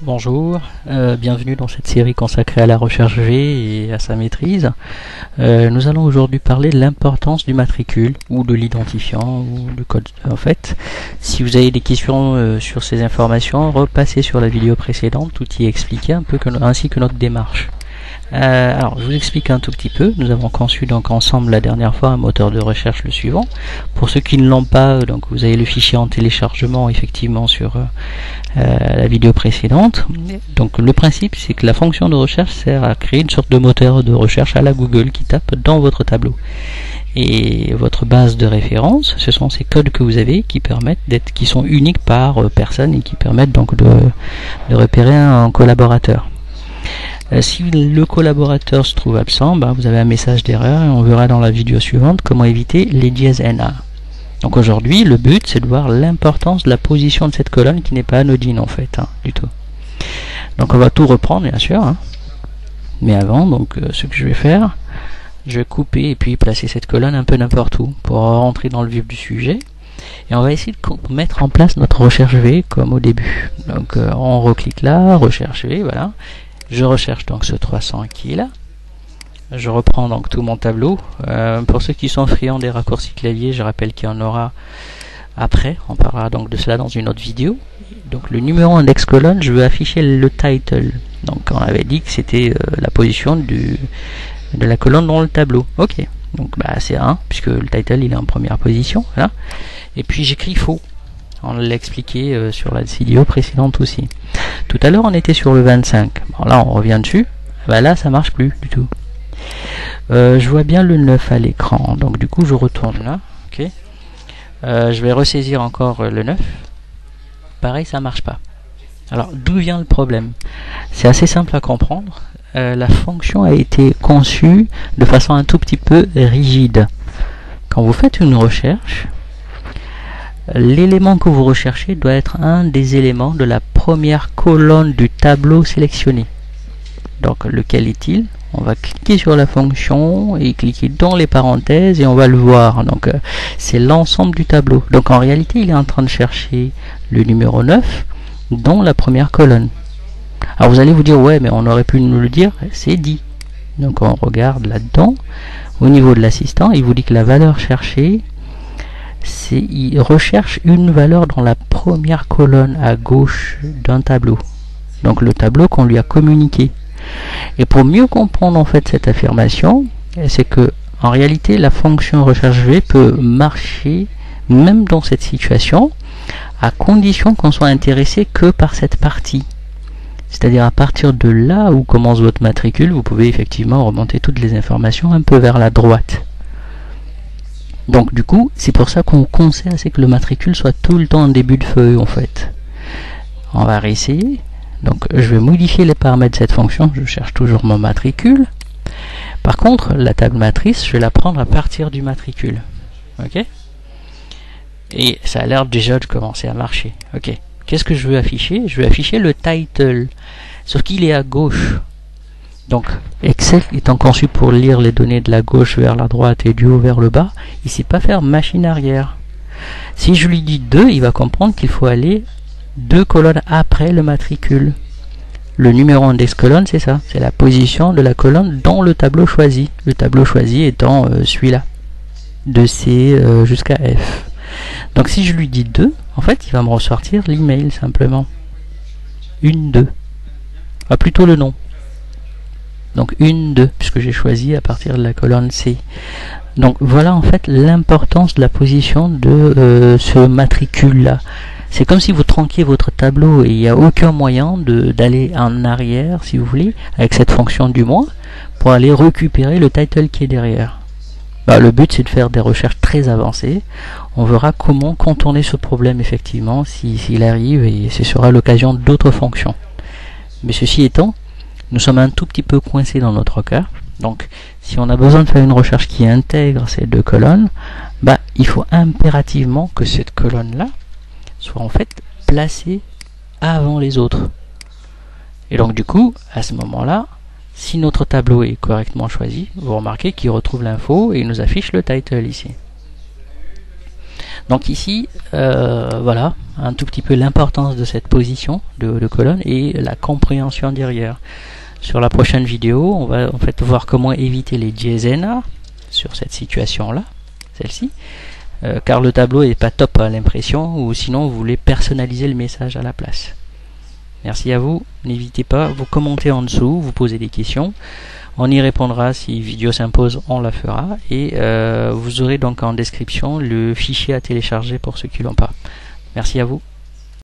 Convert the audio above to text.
Bonjour, bienvenue dans cette série consacrée à la recherche V et à sa maîtrise. Nous allons aujourd'hui parler de l'importance du matricule ou de l'identifiant ou du code. En fait, si vous avez des questions sur ces informations, repassez sur la vidéo précédente, tout y est expliqué un peu ainsi que notre démarche. Alors, je vous explique un tout petit peu. Nous avons conçu donc ensemble la dernière fois un moteur de recherche le suivant. Pour ceux qui ne l'ont pas, donc vous avez le fichier en téléchargement effectivement sur la vidéo précédente. Donc le principe, c'est que la fonction de recherche sert à créer une sorte de moteur de recherche à la Google qui tape dans votre tableau. Et votre base de référence, ce sont ces codes que vous avez qui qui sont uniques par personne et qui permettent donc de repérer un collaborateur. Si le collaborateur se trouve absent, vous avez un message d'erreur et on verra dans la vidéo suivante comment éviter les dièses NA. Donc aujourd'hui, le but c'est de voir l'importance de la position de cette colonne qui n'est pas anodine en fait, du tout. Donc on va tout reprendre bien sûr, mais avant, donc ce que je vais faire, je vais couper et puis placer cette colonne un peu n'importe où pour rentrer dans le vif du sujet. Et on va essayer de mettre en place notre recherche V comme au début. Donc on reclique là, recherche V, voilà. Je recherche donc ce 300 qui est là. Je reprends donc tout mon tableau. Pour ceux qui sont friands des raccourcis clavier, je rappelle qu'il y en aura après. On parlera donc de cela dans une autre vidéo. Donc le numéro index colonne, je veux afficher le title. Donc on avait dit que c'était la position de la colonne dans le tableau. Ok. Donc c'est 1 puisque le title il est en première position. Voilà. Et puis j'écris faux. On l'a expliqué sur la vidéo précédente aussi. Tout à l'heure on était sur le 25. Bon, là on revient dessus. Là ça marche plus du tout. Je vois bien le 9 à l'écran. Donc du coup je retourne là. Ok. Je vais ressaisir encore le 9. Pareil ça marche pas. Alors d'où vient le problème? C'est assez simple à comprendre. La fonction a été conçue de façon un tout petit peu rigide. Quand vous faites une recherche, l'élément que vous recherchez doit être un des éléments de la première colonne du tableau sélectionné. Donc lequel est-il? On va cliquer sur la fonction et cliquer dans les parenthèses et on va le voir. Donc c'est l'ensemble du tableau. Donc en réalité il est en train de chercher le numéro 9 dans la première colonne. Alors vous allez vous dire ouais mais on aurait pu nous le dire, c'est dit. Donc on regarde là-dedans. Au niveau de l'assistant, il vous dit que la valeur cherchée, il recherche une valeur dans la première colonne à gauche d'un tableau. Donc le tableau qu'on lui a communiqué. Et pour mieux comprendre en fait cette affirmation, c'est que en réalité la fonction recherche V peut marcher même dans cette situation à condition qu'on soit intéressé que par cette partie. C'est-à-dire à partir de là où commence votre matricule, vous pouvez effectivement remonter toutes les informations un peu vers la droite. Donc du coup, c'est pour ça qu'on conseille c'est que le matricule soit tout le temps en début de feuille en fait. On va réessayer. Donc je vais modifier les paramètres de cette fonction, je cherche toujours mon matricule. Par contre, la table matrice, je vais la prendre à partir du matricule. Ok? Et ça a l'air déjà de commencer à marcher. Ok. Qu'est-ce que je veux afficher? Je veux afficher le title. Sauf qu'il est à gauche. Donc, Excel étant conçu pour lire les données de la gauche vers la droite et du haut vers le bas, il ne sait pas faire machine arrière. Si je lui dis 2, il va comprendre qu'il faut aller 2 colonnes après le matricule. Le numéro index colonne, c'est ça. C'est la position de la colonne dans le tableau choisi. Le tableau choisi étant celui-là. De C jusqu'à F. Donc si je lui dis 2, en fait, il va me ressortir l'email simplement. 2. Plutôt le nom. Donc 2, puisque j'ai choisi à partir de la colonne C. Donc voilà en fait l'importance de la position de ce matricule-là. C'est comme si vous tranquiez votre tableau et il n'y a aucun moyen d'aller en arrière, si vous voulez, avec cette fonction du moins, pour aller récupérer le title qui est derrière. Le but c'est de faire des recherches très avancées. On verra comment contourner ce problème effectivement s'il arrive et ce sera l'occasion d'autres fonctions. Mais ceci étant, nous sommes un tout petit peu coincés dans notre cas. Donc si on a besoin de faire une recherche qui intègre ces 2 colonnes, il faut impérativement que cette colonne là soit en fait placée avant les autres. Et donc du coup, à ce moment là, si notre tableau est correctement choisi, vous remarquez qu'il retrouve l'info et il nous affiche le title ici. Donc ici, voilà, un tout petit peu l'importance de cette position de colonne et la compréhension derrière. Sur la prochaine vidéo, on va en fait voir comment éviter les diésena sur cette situation-là, celle-ci, car le tableau n'est pas top à l'impression, ou sinon vous voulez personnaliser le message à la place. Merci à vous, n'hésitez pas, vous commentez en dessous, vous posez des questions, on y répondra, si vidéo s'impose, on la fera, et vous aurez donc en description le fichier à télécharger pour ceux qui l'ont pas. Merci à vous.